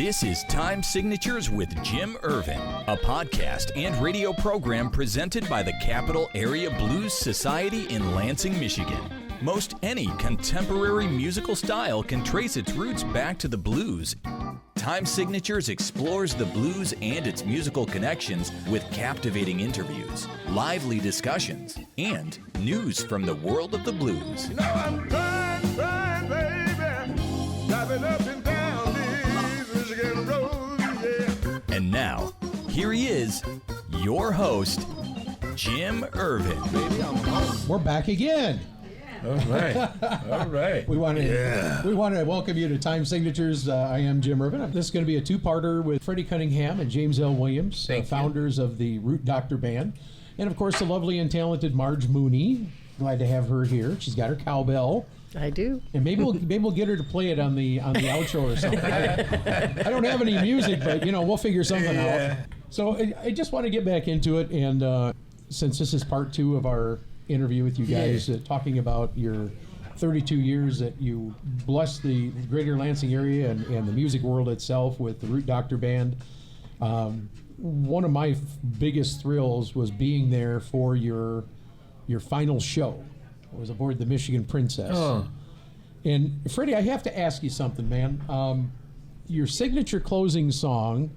This is Time Signatures with Jim Ervin, a podcast and radio program presented by the Capital Area Blues Society in Lansing, Michigan. Most any contemporary musical style can trace its roots back to the blues. Time Signatures explores the blues and its musical connections with captivating interviews, lively discussions, and news from the world of the blues. You know I'm trying, baby, driving up and down these Michigan roads, yeah. And now, here he is, your host, Jim Ervin. We're back again. All right. All right. We want to welcome you to Time Signatures. I am Jim Ervin. This is going to be a two-parter with Freddie Cunningham and James L. Williams, founders of the Root Doctor Band. And, of course, the lovely and talented Marge Mooney. Glad to have her here. She's got her cowbell. I do. And maybe we'll get her to play it on the outro or something. I don't have any music, but, we'll figure something out. So I just want to get back into it. And since this is part two of our interview with you guys, talking about your 32 years that you blessed the greater Lansing area and the music world itself with the Root Doctor Band. One of my biggest thrills was being there for your final show. I was aboard the Michigan Princess. Oh. And Freddie, I have to ask you something, man. Your signature closing song,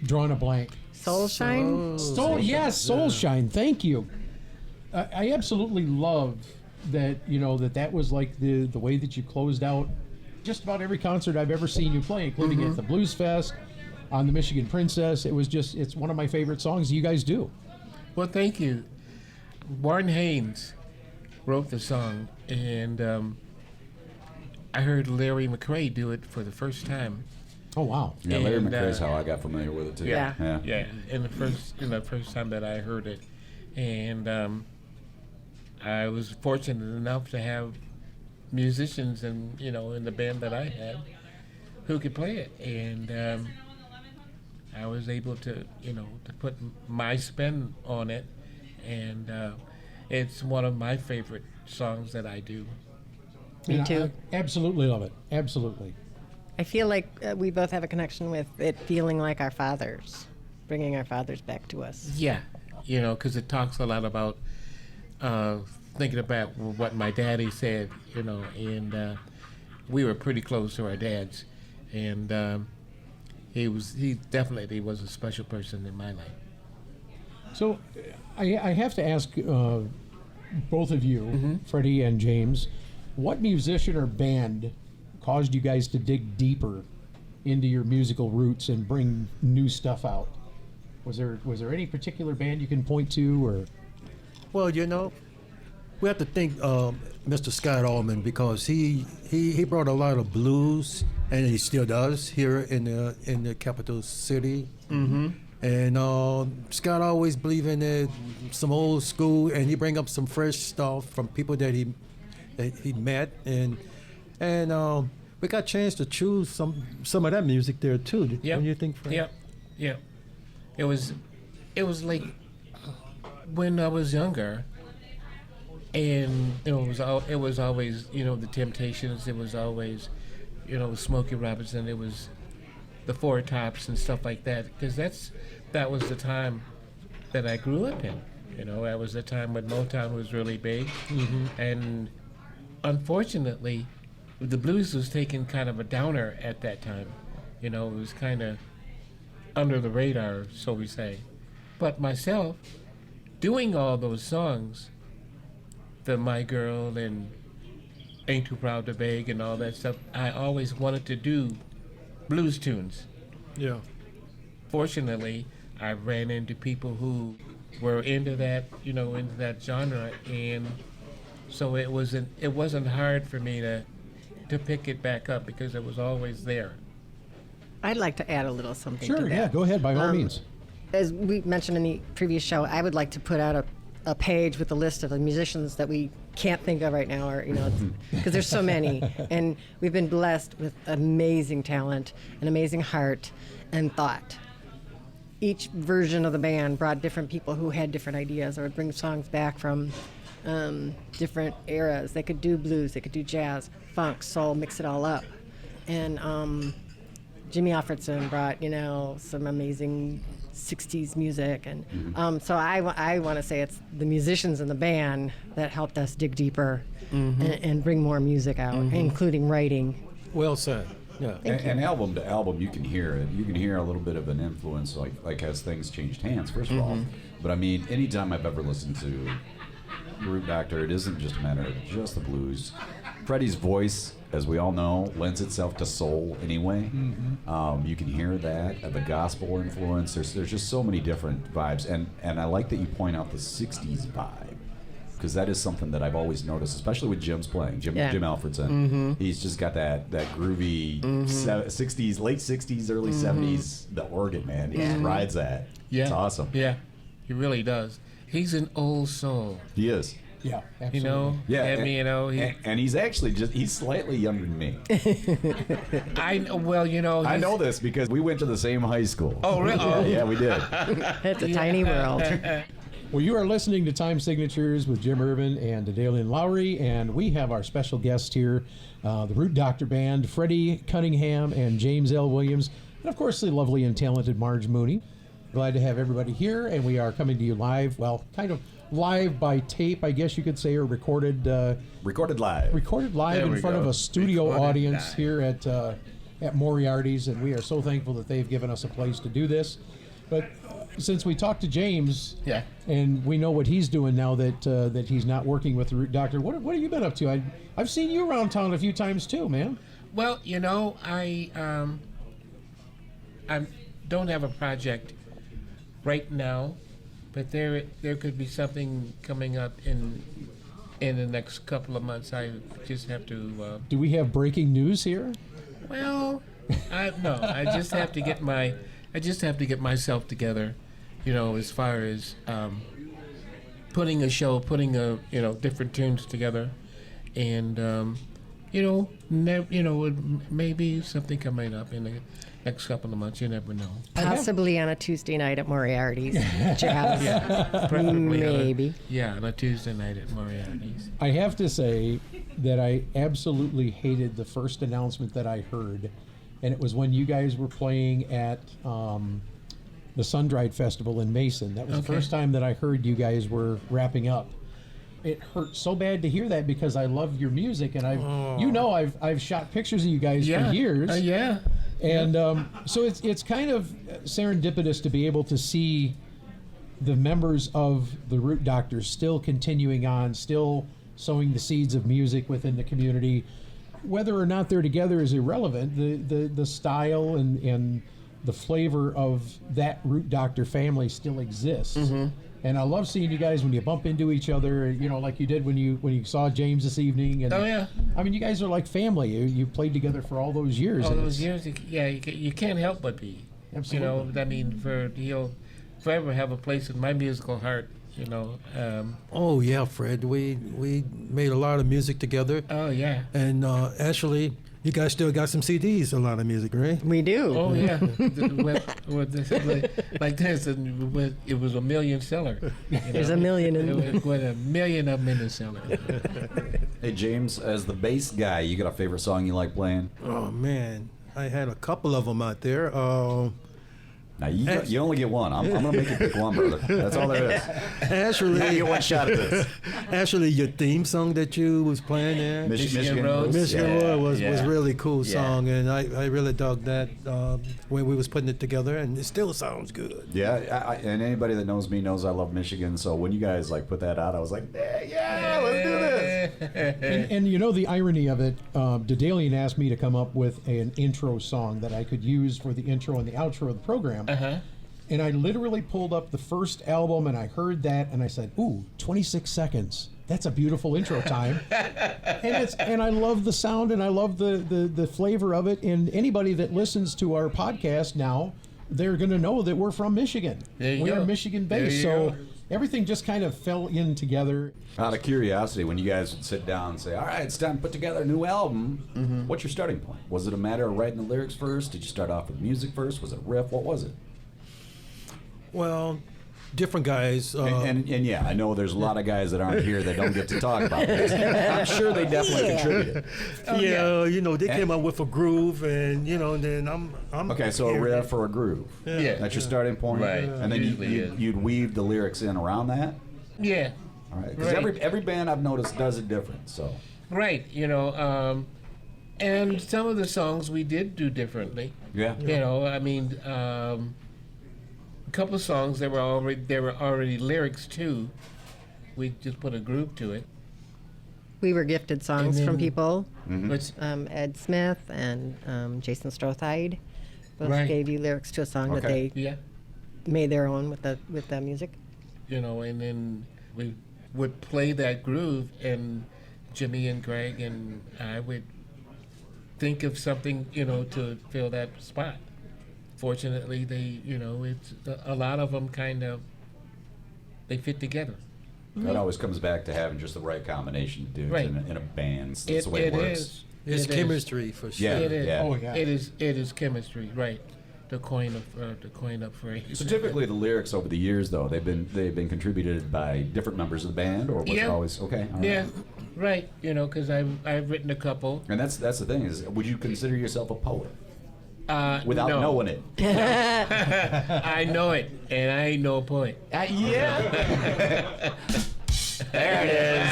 drawing a blank. Soulshine? Soulshine. Thank you. I absolutely love that, that was like the way that you closed out just about every concert I've ever seen you play, including at the Blues Fest, on the Michigan Princess. It's one of my favorite songs you guys do. Well, thank you. Warren Haynes wrote the song, and I heard Larry McCray do it for the first time. Oh wow! Yeah, Larry McCray's how I got familiar with it too. Yeah. And the first time that I heard it, and I was fortunate enough to have musicians in the band that I had who could play it, and I was able to to put my spin on it, and it's one of my favorite songs that I do. Me too. I absolutely love it. Absolutely. I feel like we both have a connection with it feeling like our fathers, bringing our fathers back to us. Yeah, because it talks a lot about thinking about what my daddy said, and we were pretty close to our dads, and he definitely was a special person in my life. So I have to ask both of you, Freddie and James, what musician or band caused you guys to dig deeper into your musical roots and bring new stuff out? Was there any particular band you can point to, or? Well, we have to thank Mr. Scott Allman, because he brought a lot of blues, and he still does here in the capital city. Mm-hmm. And Scott always believed in some old school, and he bring up some fresh stuff from people that he met, and we got a chance to choose some of that music there too. Yeah. What do you think, Frank? Yeah. It was like when I was younger, and it was always the Temptations. It was always Smokey Robinson. It was the Four Tops and stuff like that, because that was the time that I grew up in. That was the time when Motown was really big, and unfortunately, the blues was taking kind of a downer at that time. It was kind of under the radar, so we say. But myself, doing all those songs, the My Girl and Ain't Too Proud to Beg and all that stuff, I always wanted to do blues tunes. Yeah. Fortunately, I ran into people who were into that, into that genre, and so it wasn't hard for me to pick it back up, because it was always there. I'd like to add a little something to that. Sure, yeah, go ahead, by all means. As we mentioned in the previous show, I would like to put out a page with a list of the musicians that we can't think of right now, or because there's so many, and we've been blessed with amazing talent, an amazing heart, and thought. Each version of the band brought different people who had different ideas, or would bring songs back from different eras. They could do blues, they could do jazz, funk, soul, mix it all up. and Jimmy Offertson brought, some amazing 60s music. And so I want to say it's the musicians in the band that helped us dig deeper and bring more music out, including writing. Well said. Yeah. And album to album, you can hear it. You can hear a little bit of an influence, like as things changed hands, first of all. But I mean, anytime I've ever listened to Root Doctor, it isn't just a matter of just the blues. Freddie's voice, as we all know, lends itself to soul anyway. You can hear that, the gospel influence. There's just so many different vibes. And I like that you point out the 60s vibe, because that is something that I've always noticed, especially with Jim's playing, Jim Alfredson. He's just got that groovy 60s, late 60s, early 70s, the organ, man. He just rides that. Yeah. It's awesome. Yeah, he really does. He's an old soul. He is. Yeah, absolutely. Yeah, and he's actually he's slightly younger than me. I know this because we went to the same high school. Oh, really? Oh. Yeah, we did. It's a tiny world. Well, you are listening to Time Signatures with Jim Ervin and Daedalian Lowry, and we have our special guest here, the Root Doctor Band, Freddie Cunningham and James L. Williams, and of course the lovely and talented Marge Mooney. Glad to have everybody here, and we are coming to you live, well, kind of live by tape, I guess you could say, or recorded live in front of a studio audience here at Moriarty's, and we are so thankful that they've given us a place to do this. But since we talked to James, and we know what he's doing now that he's not working with the Root Doctor, what have you been up to? I've seen you around town a few times too, man. Well, I don't have a project right now, but there could be something coming up in the next couple of months. I just have to. Do we have breaking news here? Well, no. I just have to get myself together, as far as putting a show, different tunes together, and maybe something coming up in the next couple of months. You never know. Possibly on a Tuesday night at Moriarty's. Maybe. On a Tuesday night at Moriarty's. I have to say that I absolutely hated the first announcement that I heard, and it was when you guys were playing at the Sun-Dried Festival in Mason. That was the first time that I heard you guys were wrapping up. It hurt so bad to hear that because I love your music, and I've shot pictures of you guys for years. And so it's kind of serendipitous to be able to see the members of the Root Doctor still continuing on, still sowing the seeds of music within the community. Whether or not they're together is irrelevant. The style and the flavor of that Root Doctor family still exists. And I love seeing you guys when you bump into each other, like you did when you saw James this evening. And, I mean, you guys are like family. You played together for all those years. All those years, you can't help but be. Absolutely. He'll forever have a place in my musical heart. Oh yeah, Fred. We made a lot of music together. Oh yeah. And actually, you guys still got some CDs, a lot of music, right? We do. Oh yeah. It was a million seller. There's a million in there. With a million of them in the cellar. Hey James, as the bass guy, you got a favorite song you like playing? Oh man, I had a couple of them out there. Now you only get one. I'm gonna make you pick one, brother. That's all there is. Actually, you get one shot at this. Actually, your theme song that you was playing there, Michigan Road was really cool song, and I really dug that when we was putting it together, and it still sounds good. Yeah, and anybody that knows me knows I love Michigan. So when you guys put that out, I was like, let's do this. And the irony of it, Daedalian asked me to come up with an intro song that I could use for the intro and the outro of the program. And I literally pulled up the first album and I heard that and I said, ooh, 26 seconds. That's a beautiful intro time. and I love the sound and I love the flavor of it. And anybody that listens to our podcast now, they're going to know that we're from Michigan. We are Michigan based. So everything just kind of fell in together. Out of curiosity, when you guys would sit down and say, all right, it's time to put together a new album, what's your starting point? Was it a matter of writing the lyrics first? Did you start off with music first? Was it a riff? What was it? Well, different guys. And yeah, I know there's a lot of guys that aren't here that don't get to talk about this. I'm sure they definitely contributed. They came up with a groove, and and then I'm Okay, so a riff or a groove. Yeah. That's your starting point. Right. And then Usually is. you'd weave the lyrics in around that. Yeah. All right. Because Right. every band I've noticed does it different. So. Right. And some of the songs we did do differently. Yeah. A couple of songs there were already lyrics too. We just put a groove to it. We were gifted songs And from then- people. Which Ed Smith and Jason Strothide both Right. gave you lyrics to a song that Okay. they yeah, made their own with the music. and then we would play that groove, and Jimmy and Greg and I would think of something, to fill that spot. Fortunately, they, it's a lot of them kind of they fit together. That always comes back to having just the right combination of dudes Right. in a band. That's the way it works. is. it's It is. chemistry for sure. Yeah. It is. Oh, yeah. It is chemistry, right? To coin a phrase. So typically the lyrics over the years, though, they've been contributed by different members of the band, or was it Yeah. always okay? All right. Yeah, right. Because I've written a couple. And that's the thing is, would you consider yourself a poet without no. knowing it? I know it, and I ain't no poet. Yeah. There it is.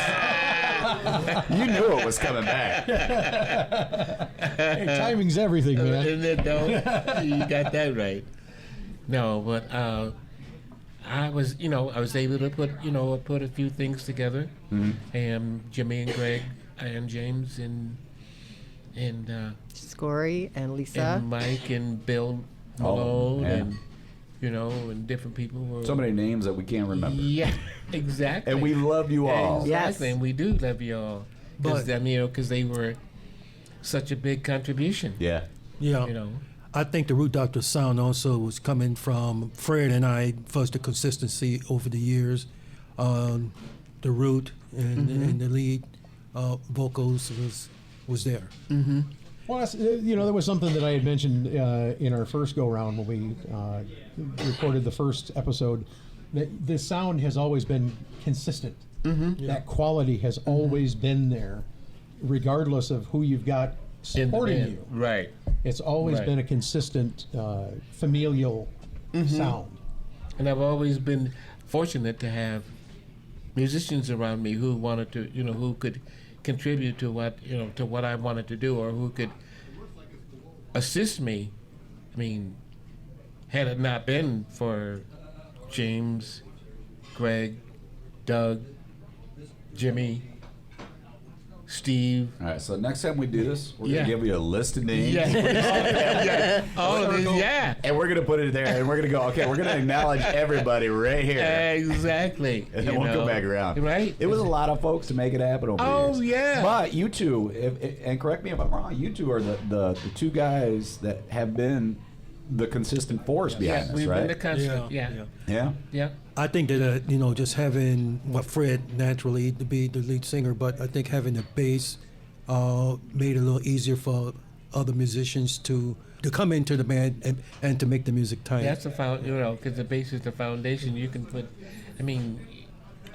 You knew it was coming back. Hey, timing's everything, man. Isn't it though? You got that right. No, but I was able to put a few things together, and Jimmy and Greg and James and Scory and Lisa. and Mike and Bill Oh, Malone yeah. and and different people were. So many names that we can't remember. Yeah, exactly. And we love you all. Exactly, Yes. and we do love you all. Because they were such a big contribution. Yeah. Yeah. I think the Root Doctor sound also was coming from Fred and I. First, the consistency over the years, the Root and the lead vocals was there. Well, that was something that I had mentioned in our first go-round when we recorded the first episode. That the sound has always been consistent. That quality has always been there, regardless of who you've got In the supporting band. you. Right. It's always Right. been a consistent familial sound. And I've always been fortunate to have musicians around me who wanted to, who could contribute to what I wanted to do, or who could assist me. I mean, had it not been for James, Greg, Doug, Jimmy, Steve. All right. So next time we do this, we're Yeah. gonna give you a list of names. Yeah. All of this, yeah. And we're gonna put it there, and we're gonna go. Okay, we're gonna acknowledge everybody right here, Exactly. and then we'll come back around. Right. It was a lot of folks to make it happen over the Oh, years. yeah. But you two, and correct me if I'm wrong, you two are the two guys that have been the consistent force behind this, we've right? been the constant. Yeah. Yeah. I think that just having Fred naturally to be the lead singer, but I think having the bass made it a little easier for other musicians to come into the band and to make the music tight. That's the because the bass is the foundation. You can put,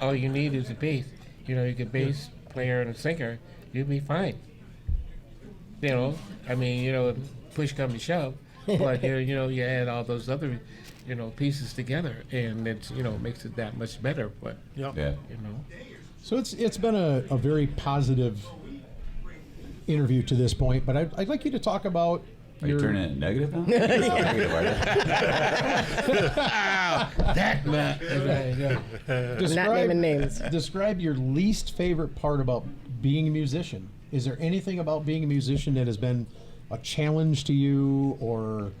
all you need is a bass. You get bass player and a singer, you'll be fine. Push come to shove, but you add all those other, pieces together, and it's makes it that much better. But Yeah. So it's been a very positive interview to this point, but I'd like you to talk about Are you turning it negative now? Negative, are you? Not naming names. Describe your least favorite part about being a musician. Is there anything about being a musician that has been a challenge to you, or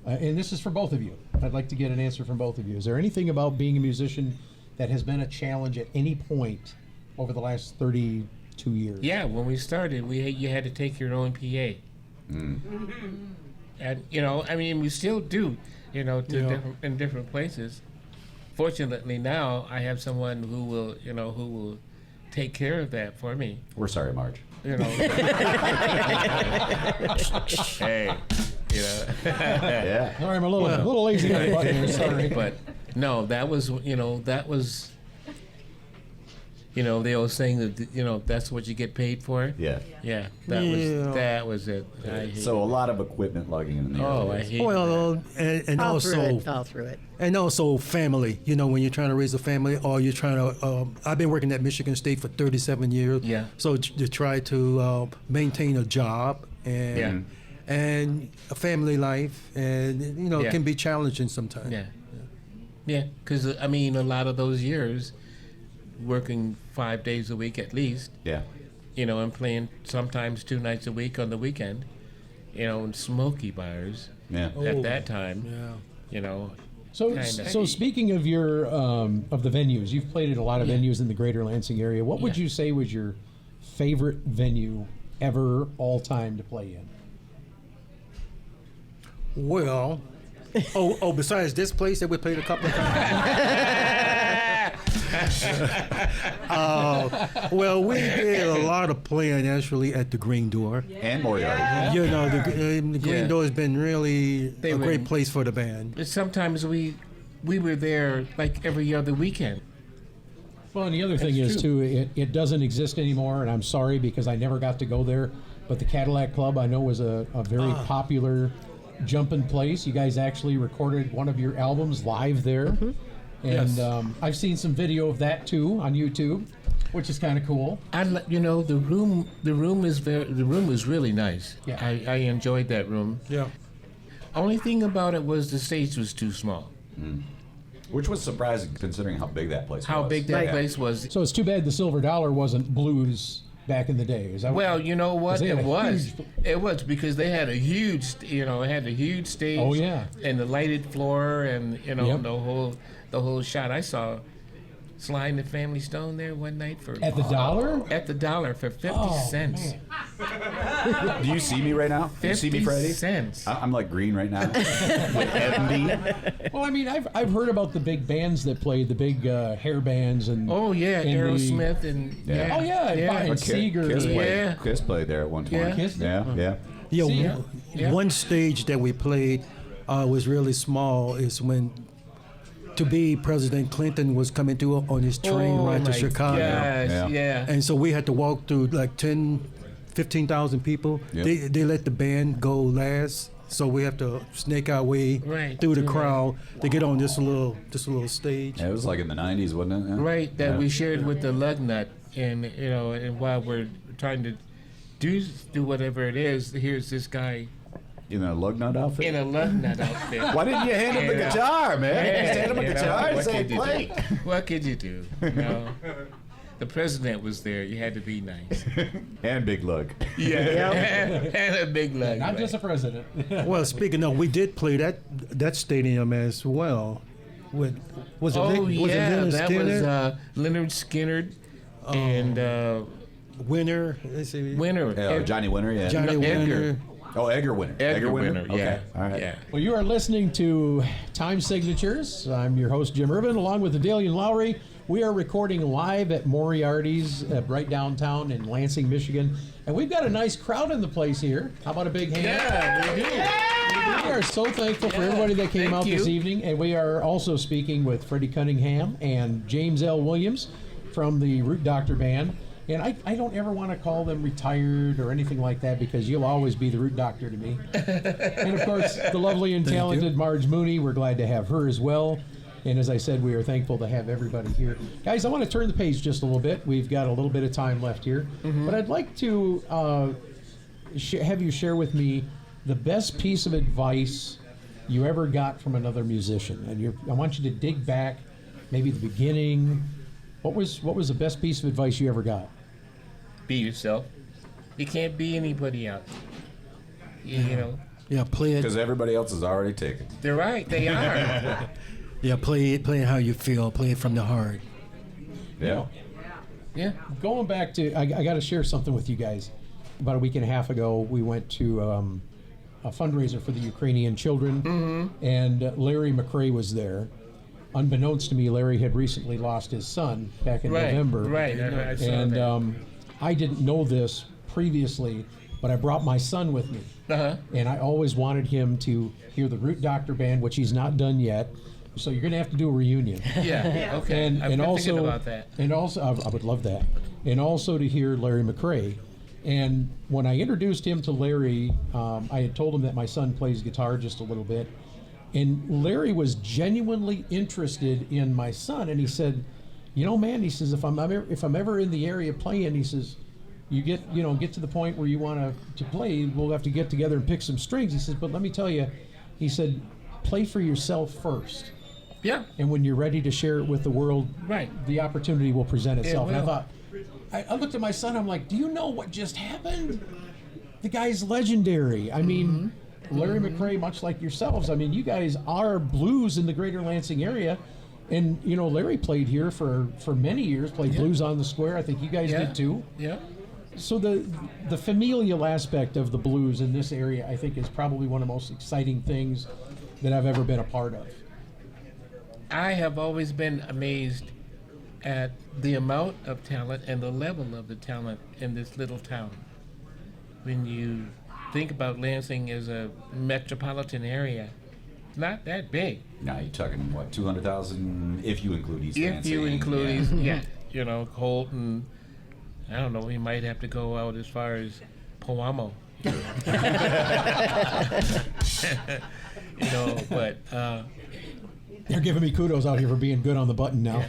and this is for both of you. I'd like to get an answer from both of you. Is there anything about being a musician that has been a challenge at any point over the last 32 years? yeah, when we started, you had to take your own PA. And we still do, in different places. Fortunately, now I have someone who will take care of that for me. We're sorry, Marge. Hey, Yeah. Sorry, I'm a little lazy on the button here. Sorry. but No, that was the old saying that that's what you get paid for. Yeah. Yeah, Yeah. that was it. I hate So a lot of equipment lugging in the Oh, early I days. hate that. Well, and All also through it. and also family. You know, when you're trying to raise a family, or you're trying to. I've been working at Michigan State for 37 years. Yeah. So to try to maintain a job and a family life, and Yeah. it can be challenging sometimes. Yeah, because a lot of those years, working 5 days a week at least, Yeah. and playing sometimes 2 nights a week on the weekend, in smoky bars Yeah. at that time, Yeah. So, Kinda. so speaking of your of the venues, you've played at a lot of venues in the greater Lansing area. What would Yeah. you say was your favorite venue ever, all time to play in? Well, besides this place that we played a couple of times. Well, we did a lot of playing actually at the Green Door. And Moriarty. The Green Door has been really They a were- great place for the band. But sometimes we were there like every other weekend. Well, and the other thing That's is, true. too, it doesn't exist anymore, and I'm sorry because I never got to go there, but the Cadillac Club I know was a very popular jumping place. You guys actually recorded one of your albums live there. And Yes. I've seen some video of that, too, on YouTube, which is kind of cool. The room is really nice. Yeah. I enjoyed that room. Yeah. Only thing about it was the stage was too small. Which was surprising considering how big that place How was. big that Yeah. place was. So it's too bad the Silver Dollar wasn't blues back in the day. Is that Well, you know what? 'Cause they had It a was. huge- It was because they had a huge, it had a huge stage. Oh, yeah. And the lighted floor, and Yep. the whole shot. I saw Sly and the Family Stone there one night for At the Dollar? at the Dollar for 50 Oh, cents. man. Do you see me right now? Do you see me, 50 Freddie? cents. I'm like green right now. With envy. Well, I've heard about the big bands that played, the big hair bands and Oh yeah, and the- Aerosmith and Yeah. Oh, yeah, and But Seeger. Kiss played, Yeah. Kiss played there at one point. Yeah. Kiss did? Yeah. Yeah, See, yeah. one stage that we played was really small. Is when to be President Clinton was coming through on his train Oh, ride to my Chicago. gosh, Yeah. yeah. And so we had to walk through like 15,000 people. Yep. They let the band go last, so we have to snake our way Right, through the through crowd to get on this little stage. Yeah, it was like in the 90s, wasn't it? Yeah. Right, that Yeah. we shared with the lug nut, and and while we're trying to do whatever it is, here's this guy In a lug nut outfit? in a lug nut outfit. Why didn't you hand him the Yeah. guitar, man? Yeah, Just hand him a you know, guitar and what say, could you play. do? What could you do? The president was there. You had to be nice. And big lug. Yeah, and a big lug. Not right. just a president. Well, speaking of, we did play that stadium as well. Was it Oh yeah, Leonard that Skinner? was Leonard Skinner and Winner. Let's see. Winner. Johnny Winter, yeah. Johnny No, Edgar. Winner. Oh, Edgar Winter. Edgar Winner. Okay. Yeah. All right. Yeah. Well, you are listening to Time Signatures. I'm your host, Jim Ervin, along with the Daedalian Lowry. We are recording live at Moriarty's right downtown in Lansing, Michigan. And we've got a nice crowd in the place here. How about a big hand? Yeah, we do. We are so thankful for everybody that came Thank out this you. evening. And we are also speaking with Freddie Cunningham and James L. Williams from the Root Doctor Band. And I don't ever want to call them retired or anything like that because you'll always be the Root Doctor to me. And, of course, the lovely and talented Marge Mooney. We're glad to have her as well. And as I said, we are thankful to have everybody here. Guys, I want to turn the page just a little bit. We've got a little bit of time left here. But I'd like to have you share with me the best piece of advice you ever got from another musician. And I want you to dig back, maybe the beginning. What was the best piece of advice you ever got? Be yourself. You can't be anybody else. You know, Yeah, play it. Because everybody else is already taken. they're right. They are. Yeah, play it how you feel. Play it from the heart. Yeah. Yeah. Going back to, I got to share something with you guys. About a week and a half ago, we went to a fundraiser for the Ukrainian children, and Larry McRae was there. Unbeknownst to me, Larry had recently lost his son back in Right. November. Right. I saw And that. I didn't know this previously, but I brought my son with me. Uh-huh. And I always wanted him to hear the Root Doctor Band, which he's not done yet, So you're going to have to do a reunion. Yeah. Okay. And, I've and been also, thinking about that. And also, I would love that. And also to hear Larry McRae. And when I introduced him to Larry, I had told him that my son plays guitar just a little bit. And Larry was genuinely interested in my son. And he said, you know, man, he says, if I'm ever in the area playing, he says, you get to the point where you want to play, we'll have to get together and pick some strings. He says, but let me tell you, he said, play for yourself first. Yeah. And when you're ready to share it with the world, Right. the opportunity will present itself. And I will. thought, I looked at my son, I'm like, do you know what just happened? The guy's legendary. I mean, Larry McRae, much like yourselves, I mean, you guys are blues in the greater Lansing area. And, you know, Larry played here for many years, played blues on the square. I think you guys did too. Yeah. So the familial aspect of the blues in this area, I think, is probably one of the most exciting things that I've ever been a part of. I have always been amazed at the amount of talent and the level of the talent in this little town. When you think about Lansing as a metropolitan area, it's not that big. Now you're talking, what, 200,000 if you include East If Lansing? you include yeah. East, you know, Colton, I don't know, we might have to go out as far as Poamo. You know, but They're giving me kudos out here for being good on the button now.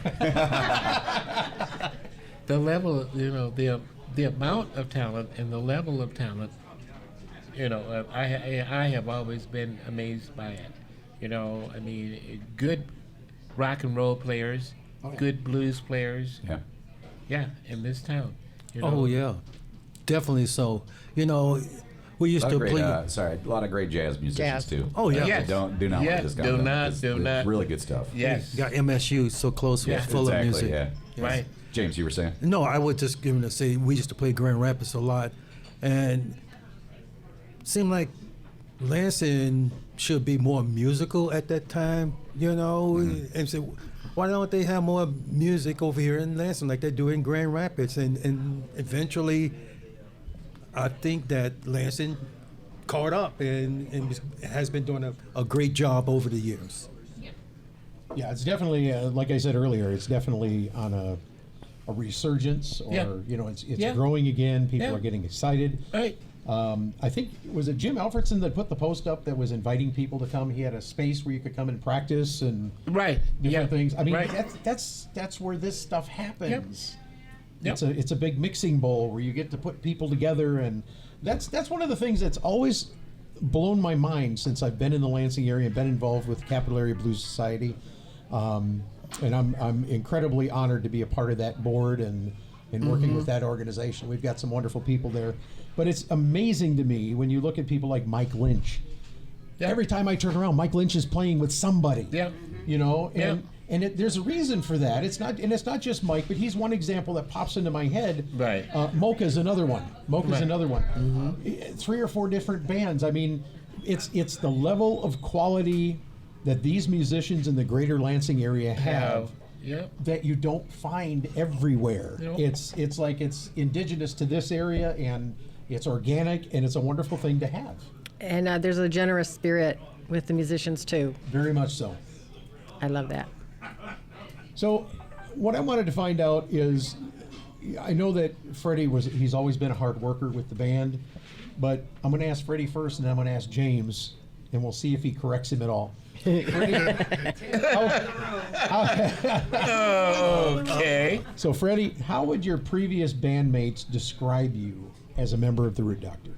the level, you know, the amount of talent and the level of talent, you know, I have always been amazed by it. You know, I mean, good rock and roll players, good blues players, Yeah. in this town. You know? Oh yeah, definitely so. You know, we used A to lot of play. great, a lot of great jazz musicians Jazz. too. Oh, yeah. Yes. Do not Yeah, let this do down. not, It's do not. really good stuff. Yes. Got MSU so close, Yeah. full exactly, of music. Yeah. Right. James, you were saying? No, I was just going to say we used to play Grand Rapids a lot, and it seemed like Lansing should be more musical at that time, you know. And so, why don't they have more music over here in Lansing like they do in Grand Rapids? And eventually, I think that Lansing caught up and has been doing a great job over the years. Yeah, it's definitely, like I said earlier, it's definitely on a resurgence, or Yeah. you know, it's Yeah. growing again. People Yeah. are getting excited. Right. I think, was it Jim Alfredson that put the post up that was inviting people to come? He had a space where you could come and practice and Right. different things. I mean, Right. that's where this stuff happens. Yep. It's a big mixing bowl where you get to put people together, and that's one of the things that's always blown my mind since I've been in the Lansing area and been involved with Capital Area Blues Society. And I'm incredibly honored to be a part of that board and working with that organization. We've got some wonderful people there. But it's amazing to me when you look at people like Mike Lynch. Yeah. Every time I turn around, Mike Lynch is playing with somebody. Yeah. You know, Yeah. and there's a reason for that. It's not just Mike, but he's one example that pops into my head. Right. Mocha's another one. Mocha's Right. another one. 3 or 4 different bands. I mean, it's the level of quality that these musicians in the greater Lansing area have Yep. that you don't find everywhere. Nope. It's like it's indigenous to this area, and it's organic, and it's a wonderful thing to have. And there's a generous spirit with the musicians too. Very much so. I love that. So, what I wanted to find out is, I know that Freddie he's always been a hard worker with the band, but I'm going to ask Freddie first, and then I'm going to ask James, and we'll see if he corrects him at all. Okay. So, Freddie, how would your previous bandmates describe you as a member of the Root Doctor?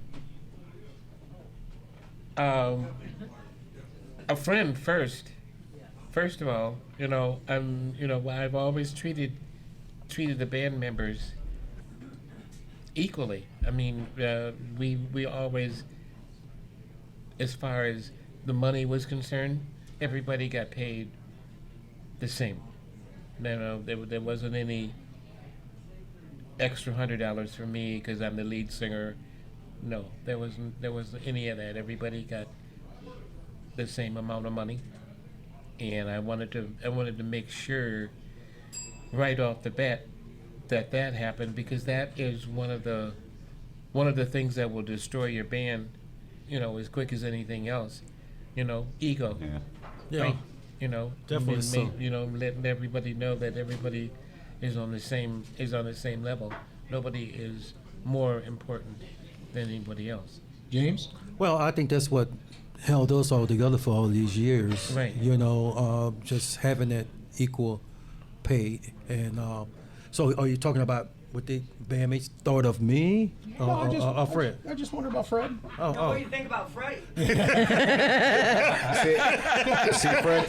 A friend first. First of all, I've always treated the band members equally. I mean, we always, as far as the money was concerned, everybody got paid the same. There wasn't any extra $100 for me because I'm the lead singer. No, there wasn't any of that. Everybody got the same amount of money, and I wanted to make sure right off the bat that happened, because that is one of the things that will destroy your band, as quick as anything else. Ego. Yeah. Yeah. Right? You know, Definitely and so. you know, letting everybody know that everybody is on the same level. Nobody is more important than anybody else. James? Well, I think that's what held us all together for all these years. Right. You know, just having that equal pay. And so are you talking about what the bandmates thought of me or Fred? I just wonder about Fred. Oh, What do you think about Freddie? See, Fred?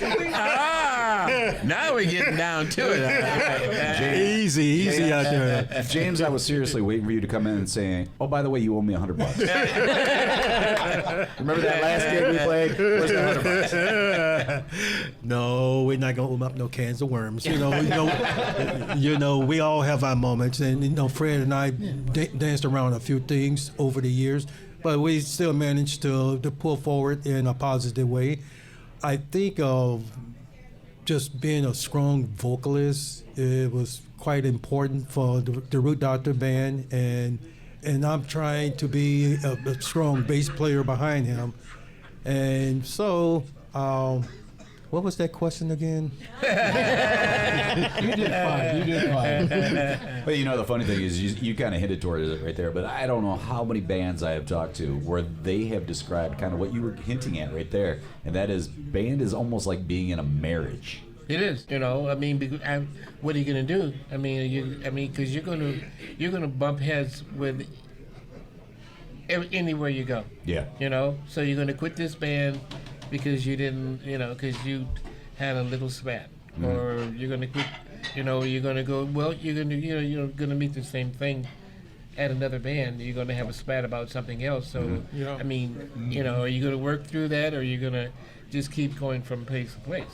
Now we're getting down to it. Easy out there. James, I was seriously waiting for you to come in and say, "Oh, by the way, you owe me $100." Remember that last gig we played? Where's the $100? No, we're not gonna open up no cans of worms. You know, we all have our moments, and you know, Fred and I danced around a few things over the years, but we still managed to pull forward in a positive way. I think of just being a strong vocalist. It was quite important for the Root Doctor band, and I'm trying to be a strong bass player behind him. And so, what was that question again? You did fine. But you know, the funny thing is, you kind of hinted towards it right there. But I don't know how many bands I have talked to where they have described kind of what you were hinting at right there, and that is, band is almost like being in a marriage. It is, you know. I mean, what are you gonna do? I mean, because you're gonna bump heads with anywhere you go. Yeah. You know, so you're gonna quit this band because you didn't, you know, because you had a little spat, or you're gonna quit. You know, you're gonna go. Well, you're gonna meet the same thing at another band. You're gonna have a spat about something else. So, I mean, you know, are you gonna work through that, or are you gonna just keep going from place to place?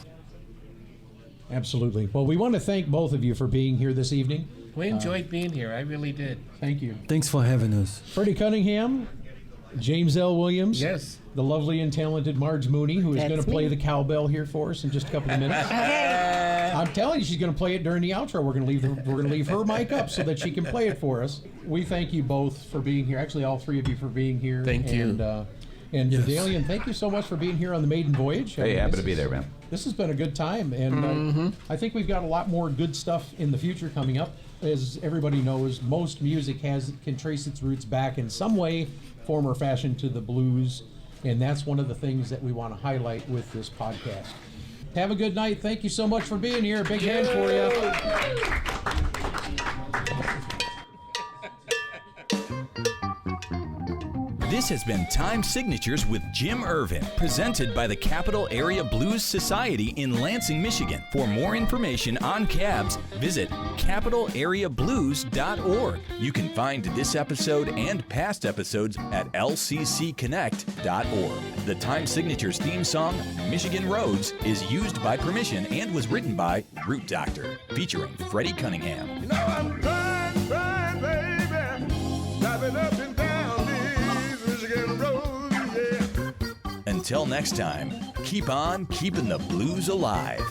Absolutely. Well, we want to thank both of you for being here this evening. We enjoyed being here. I really did. Thank you. Thanks for having us. Freddie Cunningham, James L. Williams. Yes. The lovely and talented Marge Mooney, who is That's going to play me. the cowbell here for us in just a couple of minutes. I'm telling you, she's going to play it during the outro. We're going to leave her mic up so that she can play it for us. We thank you both for being here. Actually, all three of you for being here. Thank you. And Yes. Daedalian, thank you so much for being here on the maiden voyage. Hey, happy to be there, man. This has been a good time, and I think we've got a lot more good stuff in the future coming up. As everybody knows, most music can trace its roots back in some way, form, or fashion to the blues, and that's one of the things that we want to highlight with this podcast. Have a good night. Thank you so much for being here. Big hand for you. This has been Time Signatures with Jim Ervin, presented by the Capital Area Blues Society in Lansing, Michigan. For more information on cabs, visit capitalareablues.org. You can find this episode and past episodes at lccconnect.org. The Time Signatures theme song, Michigan Roads, is used by permission and was written by Root Doctor, featuring Freddie Cunningham. You know I'm trying, baby, driving up and down these Michigan roads, yeah. Until next time, keep on keeping the blues alive.